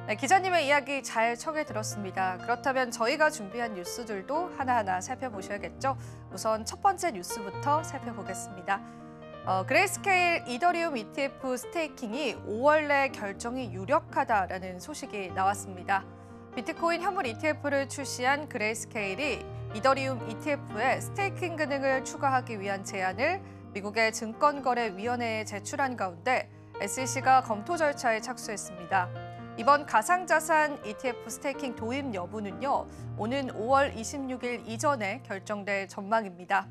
네, 기자님의 이야기 잘 청해 들었습니다. 그렇다면 저희가 준비한 뉴스들도 하나하나 살펴보셔야겠죠. 우선 첫 번째 뉴스부터 살펴보겠습니다. 그레이스케일 이더리움 ETF 스테이킹이 5월 내 결정이 유력하다라는 소식이 나왔습니다. 비트코인 현물 ETF를 출시한 그레이스케일이 이더리움 ETF에 스테이킹 기능을 추가하기 위한 제안을 미국의 증권거래위원회에 제출한 가운데 SEC가 검토 절차에 착수했습니다. 이번 가상자산 ETF 스테이킹 도입 여부는요, 오는 5월 26일 이전에 결정될 전망입니다.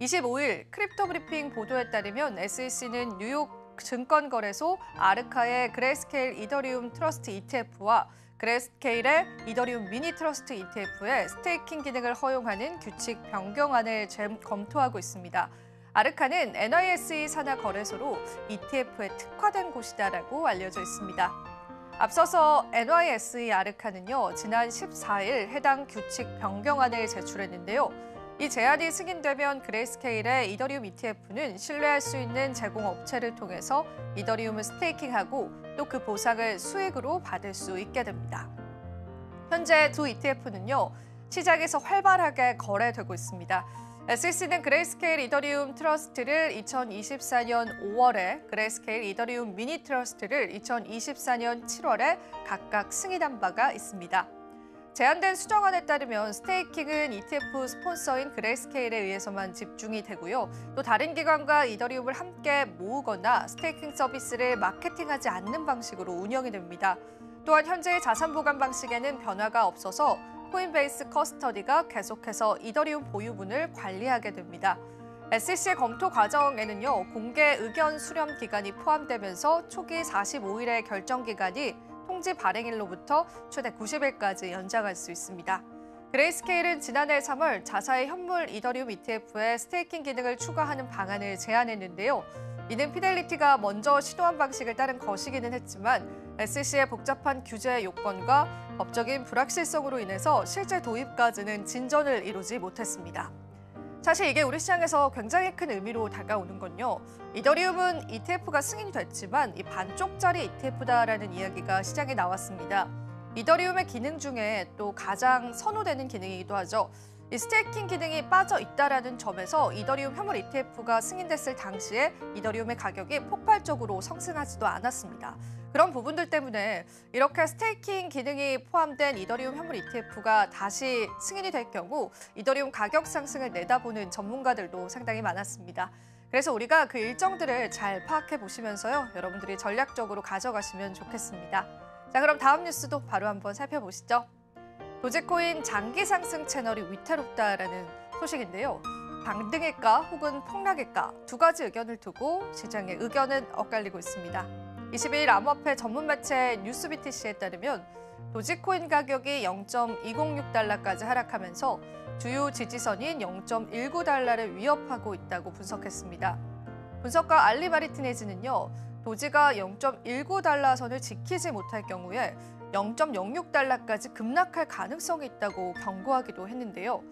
25일 크립토 브리핑 보도에 따르면 SEC는 뉴욕 증권거래소 아르카의 그레이스케일 이더리움 트러스트 ETF와 그레이스케일의 이더리움 미니 트러스트 ETF에 스테이킹 기능을 허용하는 규칙 변경안을 검토하고 있습니다. 아르카는 NYSE 산하 거래소로 ETF에 특화된 곳이다라고 알려져 있습니다. 앞서서 NYSE 아르카는요, 지난 14일 해당 규칙 변경안을 제출했는데요. 이 제안이 승인되면 그레이스케일의 이더리움 ETF는 신뢰할 수 있는 제공업체를 통해서 이더리움을 스테이킹하고 또 그 보상을 수익으로 받을 수 있게 됩니다. 현재 두 ETF는요, 시장에서 활발하게 거래되고 있습니다. SEC는 그레이스케일 이더리움 트러스트를 2024년 5월에, 그레이스케일 이더리움 미니 트러스트를 2024년 7월에 각각 승인한 바가 있습니다. 제안된 수정안에 따르면 스테이킹은 ETF 스폰서인 그레이스케일에 의해서만 집중이 되고요. 또 다른 기관과 이더리움을 함께 모으거나 스테이킹 서비스를 마케팅하지 않는 방식으로 운영이 됩니다. 또한 현재의 자산 보관 방식에는 변화가 없어서 코인베이스 커스터디가 계속해서 이더리움 보유분을 관리하게 됩니다. SEC의 검토 과정에는요, 공개 의견 수렴 기간이 포함되면서 초기 45일의 결정 기간이 통지 발행일로부터 최대 90일까지 연장할 수 있습니다. 그레이스케일은 지난해 3월 자사의 현물 이더리움 ETF에 스테이킹 기능을 추가하는 방안을 제안했는데요. 이는 피델리티가 먼저 시도한 방식을 따른 것이기는 했지만 SEC의 복잡한 규제 요건과 법적인 불확실성으로 인해서 실제 도입까지는 진전을 이루지 못했습니다. 사실 이게 우리 시장에서 굉장히 큰 의미로 다가오는 건요, 이더리움은 ETF가 승인이 됐지만 이 반쪽짜리 ETF다라는 이야기가 시장에 나왔습니다. 이더리움의 기능 중에 또 가장 선호되는 기능이기도 하죠. 이 스테이킹 기능이 빠져 있다라는 점에서 이더리움 현물 ETF가 승인됐을 당시에 이더리움의 가격이 폭발적으로 상승하지도 않았습니다. 그런 부분들 때문에 이렇게 스테이킹 기능이 포함된 이더리움 현물 ETF가 다시 승인이 될 경우 이더리움 가격 상승을 내다보는 전문가들도 상당히 많았습니다. 그래서 우리가 그 일정들을 잘 파악해 보시면서요, 여러분들이 전략적으로 가져가시면 좋겠습니다. 자, 그럼 다음 뉴스도 바로 한번 살펴보시죠. 도지코인 장기 상승 채널이 위태롭다라는 소식인데요. 반등일까 혹은 폭락일까 두 가지 의견을 두고 시장의 의견은 엇갈리고 있습니다. 22일 암호화폐 전문 매체 뉴스BTC에 따르면 도지코인 가격이 0.206달러까지 하락하면서 주요 지지선인 0.19달러를 위협하고 있다고 분석했습니다. 분석가 알리 마르티네즈는요, 도지가 0.19달러 선을 지키지 못할 경우에 0.06달러까지 급락할 가능성이 있다고 경고하기도 했는데요.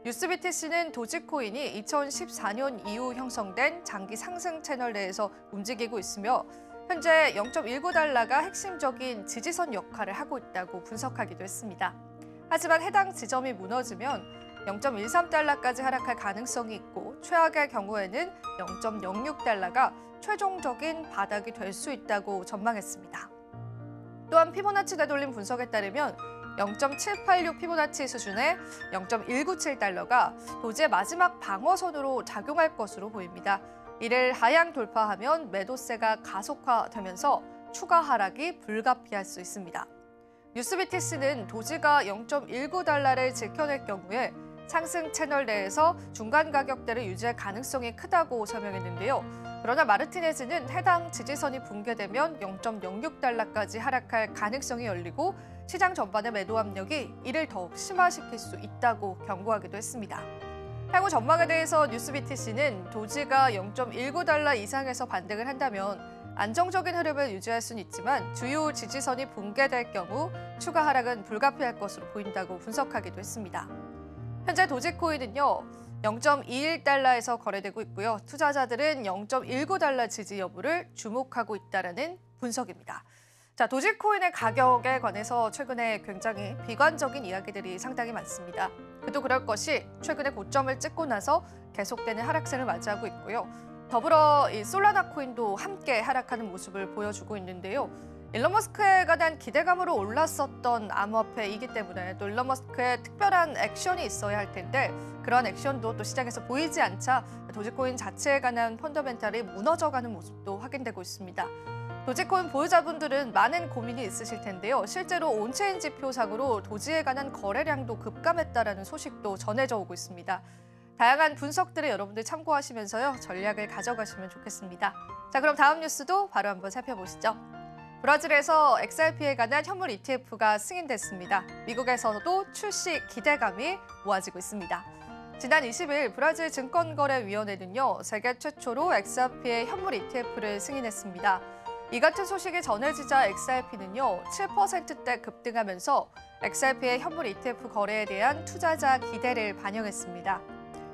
뉴스BTC는 도지코인이 2014년 이후 형성된 장기 상승 채널 내에서 움직이고 있으며 현재 0.19달러가 핵심적인 지지선 역할을 하고 있다고 분석하기도 했습니다. 하지만 해당 지점이 무너지면 0.13달러까지 하락할 가능성이 있고 최악의 경우에는 0.06달러가 최종적인 바닥이 될 수 있다고 전망했습니다. 또한 피보나치 되돌림 분석에 따르면 0.786 피보나치 수준의 0.197달러가 도지의 마지막 방어선으로 작용할 것으로 보입니다. 이를 하향 돌파하면 매도세가 가속화되면서 추가 하락이 불가피할 수 있습니다. 뉴스BTC는 도지가 0.19달러를 지켜낼 경우에 상승 채널 내에서 중간 가격대를 유지할 가능성이 크다고 설명했는데요. 그러나 마르티네즈는 해당 지지선이 붕괴되면 0.06달러까지 하락할 가능성이 열리고 시장 전반의 매도 압력이 이를 더욱 심화시킬 수 있다고 경고하기도 했습니다. 향후 전망에 대해서 뉴스BTC는 도지가 0.19달러 이상에서 반등을 한다면 안정적인 흐름을 유지할 수는 있지만 주요 지지선이 붕괴될 경우 추가 하락은 불가피할 것으로 보인다고 분석하기도 했습니다. 현재 도지코인은요, 0.21달러에서 거래되고 있고요. 투자자들은 0.19달러 지지 여부를 주목하고 있다는 분석입니다. 자, 도지코인의 가격에 관해서 최근에 굉장히 비관적인 이야기들이 상당히 많습니다. 그도 그럴 것이 최근에 고점을 찍고 나서 계속되는 하락세를 맞이하고 있고요. 더불어 이 솔라나 코인도 함께 하락하는 모습을 보여주고 있는데요. 일론 머스크에 관한 기대감으로 올랐었던 암호화폐이기 때문에 또 일론 머스크의 특별한 액션이 있어야 할 텐데 그런 액션도 또 시장에서 보이지 않자 도지코인 자체에 관한 펀더멘탈이 무너져가는 모습도 확인되고 있습니다. 도지코인 보유자분들은 많은 고민이 있으실 텐데요. 실제로 온체인 지표상으로 도지에 관한 거래량도 급감했다라는 소식도 전해져 오고 있습니다. 다양한 분석들을 여러분들 참고하시면서요. 전략을 가져가시면 좋겠습니다. 자, 그럼 다음 뉴스도 바로 한번 살펴보시죠. 브라질에서 XRP에 관한 현물 ETF가 승인됐습니다. 미국에서도 출시 기대감이 모아지고 있습니다. 지난 20일 브라질 증권거래위원회는요. 세계 최초로 XRP의 현물 ETF를 승인했습니다. 이 같은 소식이 전해지자 XRP는요. 7%대 급등하면서 XRP의 현물 ETF 거래에 대한 투자자 기대를 반영했습니다.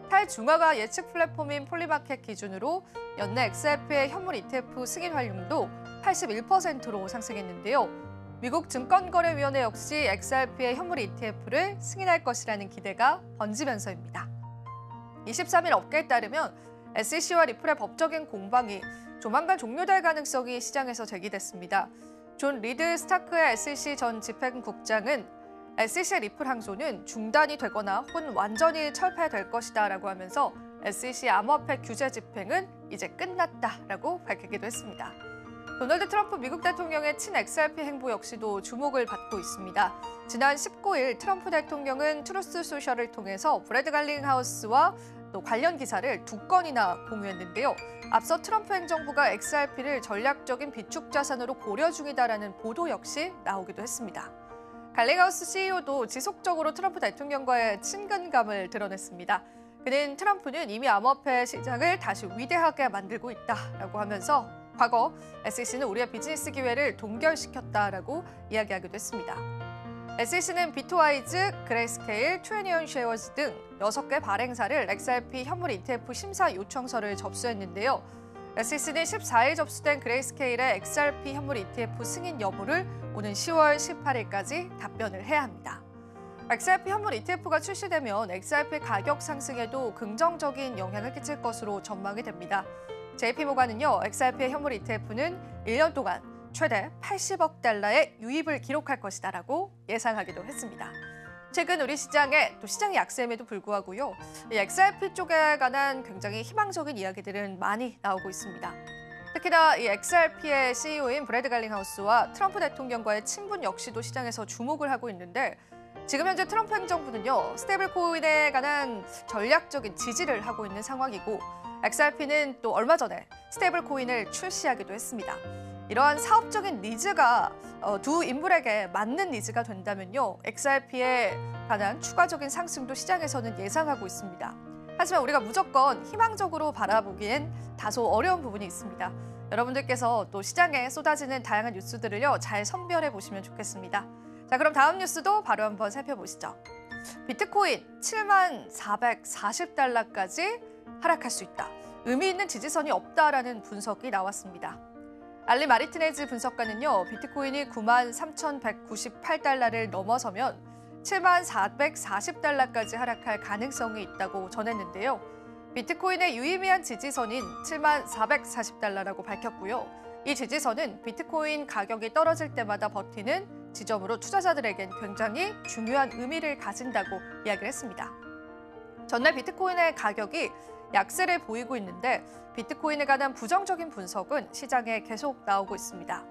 탈중화가 예측 플랫폼인 폴리마켓 기준으로 연내 XRP의 현물 ETF 승인 활용도 81%로 상승했는데요. 미국 증권거래위원회 역시 XRP의 현물 ETF를 승인할 것이라는 기대가 번지면서입니다. 23일 업계에 따르면 SEC와 리플의 법적인 공방이 조만간 종료될 가능성이 시장에서 제기됐습니다. 존 리드 스타크의 SEC 전 집행국장은 SEC의 리플 항소는 중단이 되거나 혹은 완전히 철폐될 것이다라고 하면서 SEC 암호화폐 규제 집행은 이제 끝났다라고 밝히기도 했습니다. 도널드 트럼프 미국 대통령의 친-XRP 행보 역시도 주목을 받고 있습니다. 지난 19일 트럼프 대통령은 트루스 소셜을 통해서 브래드 갈링하우스와 또 관련 기사를 2건이나 공유했는데요. 앞서 트럼프 행정부가 XRP를 전략적인 비축 자산으로 고려 중이다라는 보도 역시 나오기도 했습니다. 갈링하우스 CEO도 지속적으로 트럼프 대통령과의 친근감을 드러냈습니다. 그는 트럼프는 이미 암호화폐 시장을 다시 위대하게 만들고 있다라고 하면서 과거 SEC는 우리의 비즈니스 기회를 동결시켰다라고 이야기하기도 했습니다. SEC는 비트와이즈, 그레이스케일, 21 쉐어즈 등 6개 발행사를 XRP 현물 ETF 심사 요청서를 접수했는데요. SEC는 14일 접수된 그레이스케일의 XRP 현물 ETF 승인 여부를 오는 10월 18일까지 답변을 해야 합니다. XRP 현물 ETF가 출시되면 XRP 가격 상승에도 긍정적인 영향을 끼칠 것으로 전망이 됩니다. JP모간은요, XRP의 현물 ETF는 1년 동안 최대 80억 달러의 유입을 기록할 것이다라고 예상하기도 했습니다. 최근 우리 시장에 또 시장의 약세임에도 불구하고요. 이 XRP 쪽에 관한 굉장히 희망적인 이야기들은 많이 나오고 있습니다. 특히나 이 XRP의 CEO인 브래드 갈링하우스와 트럼프 대통령과의 친분 역시도 시장에서 주목을 하고 있는데 지금 현재 트럼프 행정부는요. 스테이블 코인에 관한 전략적인 지지를 하고 있는 상황이고 XRP는 또 얼마 전에 스테이블 코인을 출시하기도 했습니다. 이러한 사업적인 니즈가 두 인물에게 맞는 니즈가 된다면요. XRP에 관한 추가적인 상승도 시장에서는 예상하고 있습니다. 하지만 우리가 무조건 희망적으로 바라보기엔 다소 어려운 부분이 있습니다. 여러분들께서 또 시장에 쏟아지는 다양한 뉴스들을요. 잘 선별해 보시면 좋겠습니다. 자, 그럼 다음 뉴스도 바로 한번 살펴보시죠. 비트코인 74,440달러까지 하락할 수 있다. 의미 있는 지지선이 없다라는 분석이 나왔습니다. 알리 마리티네즈 분석가는요. 비트코인이 93,198달러를 넘어서면 74,440달러까지 하락할 가능성이 있다고 전했는데요. 비트코인의 유의미한 지지선인 74,440달러라고 밝혔고요. 이 지지선은 비트코인 가격이 떨어질 때마다 버티는 지점으로 투자자들에겐 굉장히 중요한 의미를 가진다고 이야기를 했습니다. 전날 비트코인의 가격이 약세를 보이고 있는데 비트코인에 관한 부정적인 분석은 시장에 계속 나오고 있습니다.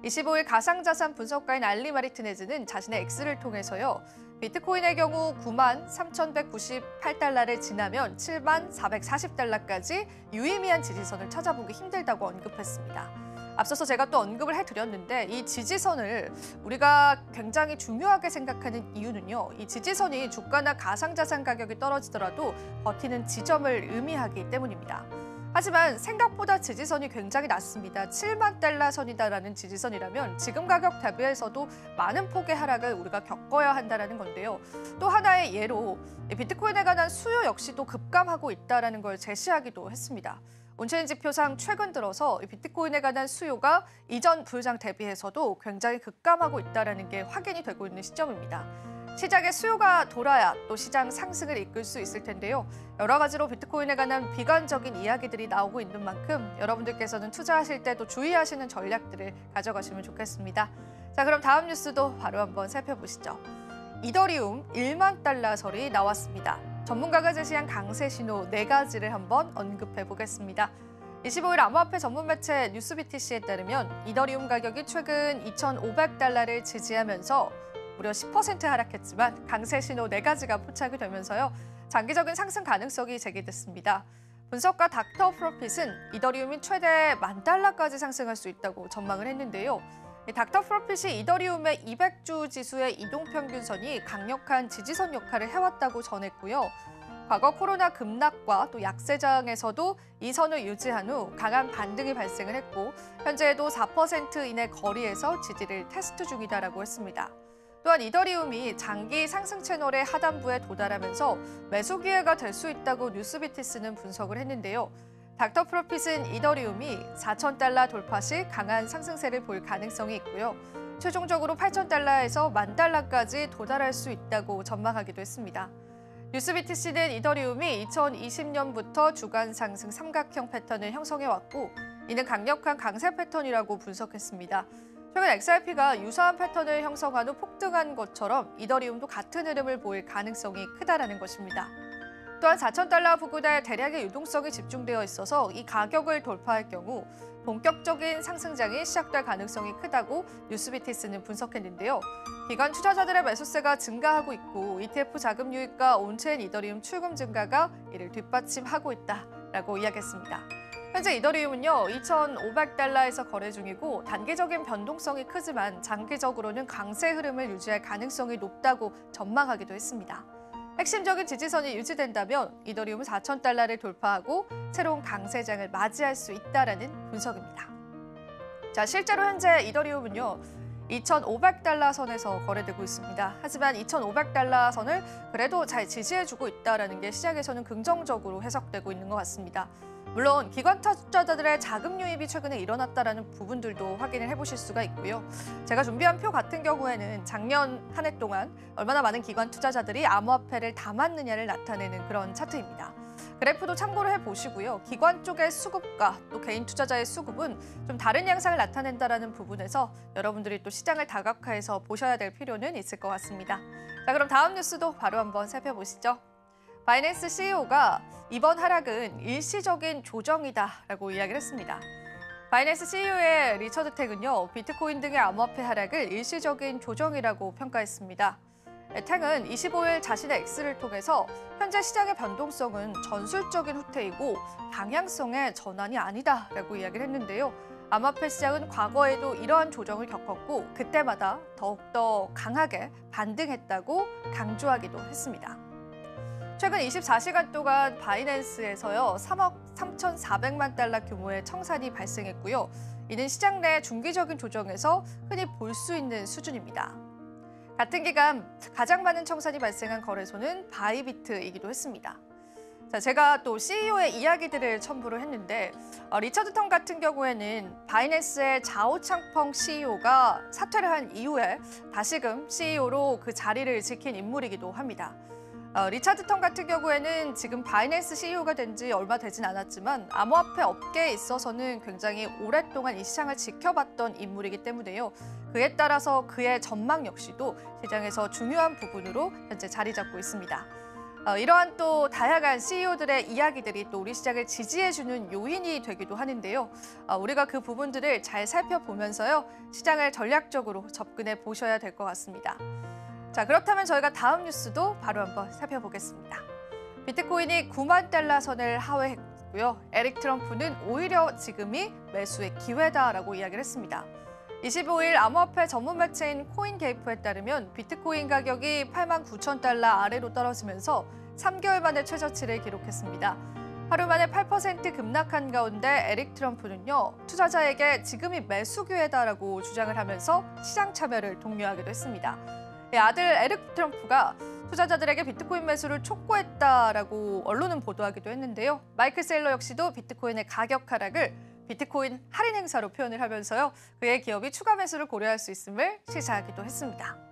25일 가상자산 분석가인 알리 마리티네즈는 자신의 X를 통해서요. 비트코인의 경우 93,198달러를 지나면 74,440달러까지 유의미한 지지선을 찾아보기 힘들다고 언급했습니다. 앞서서 제가 또 언급을 해드렸는데 이 지지선을 우리가 굉장히 중요하게 생각하는 이유는요. 이 지지선이 주가나 가상자산 가격이 떨어지더라도 버티는 지점을 의미하기 때문입니다. 하지만 생각보다 지지선이 굉장히 낮습니다. 7만 달러 선이다라는 지지선이라면 지금 가격 대비해서도 많은 폭의 하락을 우리가 겪어야 한다는 건데요. 또 하나의 예로 비트코인에 관한 수요 역시도 급감하고 있다는 걸 제시하기도 했습니다. 온체인 지표상 최근 들어서 비트코인에 관한 수요가 이전 부유장 대비해서도 굉장히 급감하고 있다는 게 확인이 되고 있는 시점입니다. 시장의 수요가 돌아야 또 시장 상승을 이끌 수 있을 텐데요. 여러 가지로 비트코인에 관한 비관적인 이야기들이 나오고 있는 만큼 여러분들께서는 투자하실 때도 주의하시는 전략들을 가져가시면 좋겠습니다. 자, 그럼 다음 뉴스도 바로 한번 살펴보시죠. 이더리움 1만 달러설이 나왔습니다. 전문가가 제시한 강세 신호 4가지를 한번 언급해 보겠습니다. 25일 암호화폐 전문 매체 뉴스BTC에 따르면 이더리움 가격이 최근 2,500달러를 지지하면서 무려 10% 하락했지만 강세 신호 4가지가 포착이 되면서요. 장기적인 상승 가능성이 제기됐습니다. 분석가 닥터 프로핏은 이더리움이 최대 10,000달러까지 상승할 수 있다고 전망을 했는데요. 닥터 프로핏이 이더리움의 200주 지수의 이동평균선이 강력한 지지선 역할을 해왔다고 전했고요. 과거 코로나 급락과 또 약세장에서도 이 선을 유지한 후 강한 반등이 발생을 했고 현재에도 4% 이내 거리에서 지지를 테스트 중이다라고 했습니다. 또한 이더리움이 장기 상승 채널의 하단부에 도달하면서 매수 기회가 될 수 있다고 뉴스비티스는 분석을 했는데요. 닥터 프로핏은 이더리움이 4,000달러 돌파 시 강한 상승세를 볼 가능성이 있고요. 최종적으로 8,000달러에서 10,000달러까지 도달할 수 있다고 전망하기도 했습니다. 뉴스비티스는 이더리움이 2020년부터 주간 상승 삼각형 패턴을 형성해왔고 이는 강력한 강세 패턴이라고 분석했습니다. 최근 XRP가 유사한 패턴을 형성한 후 폭등한 것처럼 이더리움도 같은 흐름을 보일 가능성이 크다라는 것입니다. 또한 4,000달러 부근에 대량의 유동성이 집중되어 있어서 이 가격을 돌파할 경우 본격적인 상승장이 시작될 가능성이 크다고 뉴스비티스는 분석했는데요. 기관 투자자들의 매수세가 증가하고 있고 ETF 자금 유입과 온체인 이더리움 출금 증가가 이를 뒷받침하고 있다라고 이야기했습니다. 현재 이더리움은요, 2,500달러에서 거래 중이고 단기적인 변동성이 크지만 장기적으로는 강세 흐름을 유지할 가능성이 높다고 전망하기도 했습니다. 핵심적인 지지선이 유지된다면 이더리움은 4,000달러를 돌파하고 새로운 강세장을 맞이할 수 있다라는 분석입니다. 자, 실제로 현재 이더리움은요, 2,500달러 선에서 거래되고 있습니다. 하지만 2,500달러 선을 그래도 잘 지지해주고 있다는 게 시장에서는 긍정적으로 해석되고 있는 것 같습니다. 물론 기관 투자자들의 자금 유입이 최근에 일어났다는 부분들도 확인을 해보실 수가 있고요. 제가 준비한 표 같은 경우에는 작년 한 해 동안 얼마나 많은 기관 투자자들이 암호화폐를 담았느냐를 나타내는 그런 차트입니다. 그래프도 참고를 해보시고요. 기관 쪽의 수급과 또 개인 투자자의 수급은 좀 다른 양상을 나타낸다는 부분에서 여러분들이 또 시장을 다각화해서 보셔야 될 필요는 있을 것 같습니다. 자, 그럼 다음 뉴스도 바로 한번 살펴보시죠. 바이낸스 CEO가 이번 하락은 일시적인 조정이다라고 이야기를 했습니다. 바이낸스 CEO의 리처드 탱은요, 비트코인 등의 암호화폐 하락을 일시적인 조정이라고 평가했습니다. 탱은 25일 자신의 X를 통해서 현재 시장의 변동성은 전술적인 후퇴이고 방향성의 전환이 아니다라고 이야기를 했는데요. 암호화폐 시장은 과거에도 이러한 조정을 겪었고 그때마다 더욱더 강하게 반등했다고 강조하기도 했습니다. 최근 24시간 동안 바이낸스에서요 3억 3,400만 달러 규모의 청산이 발생했고요. 이는 시장 내 중기적인 조정에서 흔히 볼 수 있는 수준입니다. 같은 기간 가장 많은 청산이 발생한 거래소는 바이비트이기도 했습니다. 자, 제가 또 CEO의 이야기들을 첨부를 했는데 리처드 텅 같은 경우에는 바이낸스의 자오 창펑 CEO가 사퇴를 한 이후에 다시금 CEO로 그 자리를 지킨 인물이기도 합니다. 리처드 텅 같은 경우에는 지금 바이낸스 CEO가 된 지 얼마 되진 않았지만 암호화폐 업계에 있어서는 굉장히 오랫동안 이 시장을 지켜봤던 인물이기 때문에요. 그에 따라서 그의 전망 역시도 시장에서 중요한 부분으로 현재 자리 잡고 있습니다. 이러한 또 다양한 CEO들의 이야기들이 또 우리 시장을 지지해주는 요인이 되기도 하는데요. 우리가 그 부분들을 잘 살펴보면서요. 시장을 전략적으로 접근해 보셔야 될 것 같습니다. 자, 그렇다면 저희가 다음 뉴스도 바로 한번 살펴보겠습니다. 비트코인이 9만 달러 선을 하회했고요. 에릭 트럼프는 오히려 지금이 매수의 기회다라고 이야기를 했습니다. 25일 암호화폐 전문 매체인 코인게이프에 따르면 비트코인 가격이 8만 9천 달러 아래로 떨어지면서 3개월 만에 최저치를 기록했습니다. 하루 만에 8% 급락한 가운데 에릭 트럼프는요, 투자자에게 지금이 매수 기회다라고 주장을 하면서 시장 참여를 독려하기도 했습니다. 아들 에릭 트럼프가 투자자들에게 비트코인 매수를 촉구했다라고 언론은 보도하기도 했는데요. 마이클 세일러 역시도 비트코인의 가격 하락을 비트코인 할인 행사로 표현을 하면서요. 그의 기업이 추가 매수를 고려할 수 있음을 시사하기도 했습니다.